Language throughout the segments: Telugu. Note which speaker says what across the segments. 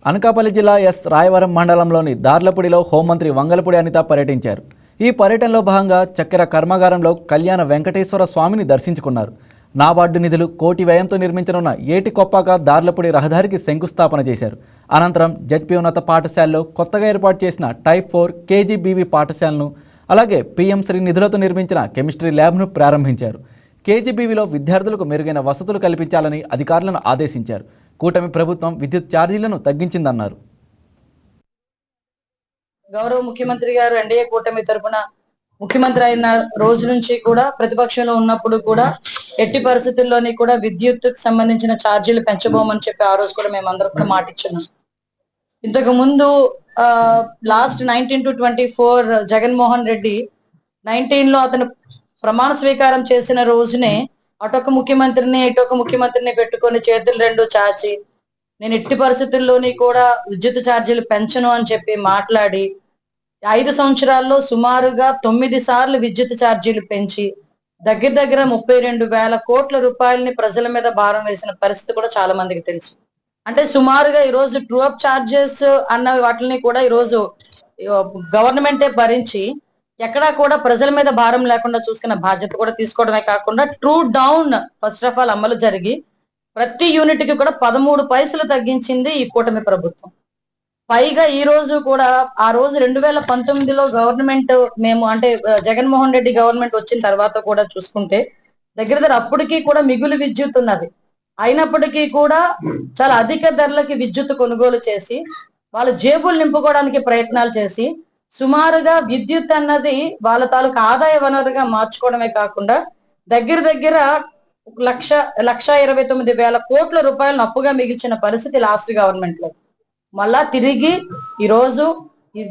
Speaker 1: అనకాపల్లి జిల్లా ఎస్ రాయవరం మండలంలోని దార్లపూడిలో హోంమంత్రి వంగలపూడి అనిత పర్యటించారు. ఈ పర్యటనలో భాగంగా చక్కెర కర్మాగారంలో కళ్యాణ వెంకటేశ్వర స్వామిని దర్శించుకున్నారు. నాబార్డు నిధులు కోటి వ్యయంతో నిర్మించనున్న ఏటి కొప్పాక దార్లపూడి రహదారికి శంకుస్థాపన చేశారు. అనంతరం జెడ్పీ ఉన్నత పాఠశాలలో కొత్తగా ఏర్పాటు చేసిన టైప్ 4 కేజీబీవీ పాఠశాలను అలాగే పీఎం శ్రీ నిధులతో నిర్మించిన కెమిస్ట్రీ ల్యాబ్ను ప్రారంభించారు. కేజీబీవీలో విద్యార్థులకు మెరుగైన వసతులు కల్పించాలని అధికారులను ఆదేశించారు. కూటమి ప్రభుత్వం విద్యుత్ ఛార్జీలను తగ్గించిందన్నారు.
Speaker 2: గౌరవ ముఖ్యమంత్రి గారు ఎన్డీఏ కూటమి తరపున ముఖ్యమంత్రి అయిన రోజు నుంచి కూడా ప్రతిపక్షంలో ఉన్నప్పుడు కూడా ఎట్టి పరిస్థితుల్లోని కూడా విద్యుత్ సంబంధించిన ఛార్జీలు పెంచబోమని చెప్పి ఆ రోజు కూడా మేమందరం కూడా మాటిచ్చున్నాం. ఇంతకు ముందు లాస్ట్ 19 to 24 జగన్మోహన్ రెడ్డి 19 లో అతను ప్రమాణ స్వీకారం చేసిన రోజునే అటొక ముఖ్యమంత్రిని ఇటొక ముఖ్యమంత్రిని పెట్టుకొని చేతులు రెండు చాచి నేను ఎట్టి పరిస్థితుల్లోని కూడా విద్యుత్ ఛార్జీలు పెంచను అని చెప్పి మాట్లాడి 5 సంవత్సరాల్లో సుమారుగా 9 సార్లు విద్యుత్ ఛార్జీలు పెంచి దగ్గర 32,000 కోట్ల రూపాయలని ప్రజల మీద భారం వేసిన పరిస్థితి కూడా చాలా మందికి తెలుసు. అంటే సుమారుగా ఈ రోజు ట్రూ అప్ ఛార్జెస్ అన్న వాటిని కూడా ఈ రోజు గవర్నమెంటే భరించి ఎక్కడా కూడా ప్రజల మీద భారం లేకుండా చూసుకున్న బాధ్యత కూడా తీసుకోవడమే కాకుండా true down first of all అమలు జరిగి ప్రతి యూనిట్ కి కూడా 13 పైసలు తగ్గించింది ఈ కూటమి ప్రభుత్వం. పైగా ఈ రోజు కూడా ఆ రోజు 2019లో గవర్నమెంట్ మేము అంటే జగన్మోహన్ రెడ్డి గవర్నమెంట్ వచ్చిన తర్వాత కూడా చూసుకుంటే దగ్గర అప్పటికీ కూడా మిగులు విద్యుత్ ఉన్నది. అయినప్పటికీ కూడా చాలా అధిక ధరలకి విద్యుత్ కొనుగోలు చేసి వాళ్ళ జేబులు నింపుకోవడానికి ప్రయత్నాలు చేసి సుమారుగా విద్యుత్ అన్నది వాళ్ళ తాలూకు ఆదాయ వనరుగా మార్చుకోవడమే కాకుండా దగ్గర 1,29,000 కోట్ల రూపాయలను అప్పుగా మిగిల్చిన పరిస్థితి లాస్ట్ గవర్నమెంట్ లో. మళ్ళా తిరిగి ఈ రోజు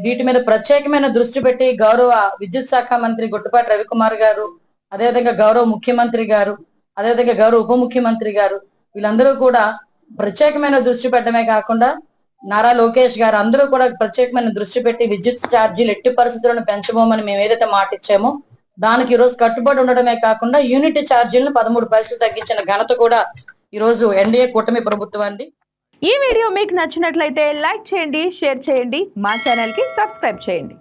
Speaker 2: వీటి మీద ప్రత్యేకమైన దృష్టి పెట్టి గౌరవ విద్యుత్ శాఖ మంత్రి గుట్టుపాటి రవికుమార్ గారు, అదేవిధంగా గౌరవ ముఖ్యమంత్రి గారు, అదేవిధంగా గౌరవ ఉప ముఖ్యమంత్రి గారు వీళ్ళందరూ కూడా ప్రత్యేకమైన దృష్టి పెట్టడమే కాకుండా నారా లోకేష్ గారు అందరూ కూడా ప్రత్యేకమైన దృష్టి పెట్టి విద్యుత్ ఛార్జీలు ఎట్టి పరిస్థితులను పెంచబోమని మేము ఏదైతే మాట ఇచ్చామో దానికి ఈ రోజు కట్టుబడి ఉండడమే కాకుండా యూనిట్ ఛార్జీలను 13 పైసలు తగ్గించిన ఘనత కూడా ఈ రోజు ఎన్డీఏ కూటమి ప్రభుత్వాన్ని.
Speaker 3: ఈ వీడియో మీకు నచ్చినట్లయితే లైక్ చేయండి, షేర్ చేయండి, మా ఛానల్ కి సబ్స్క్రైబ్ చేయండి.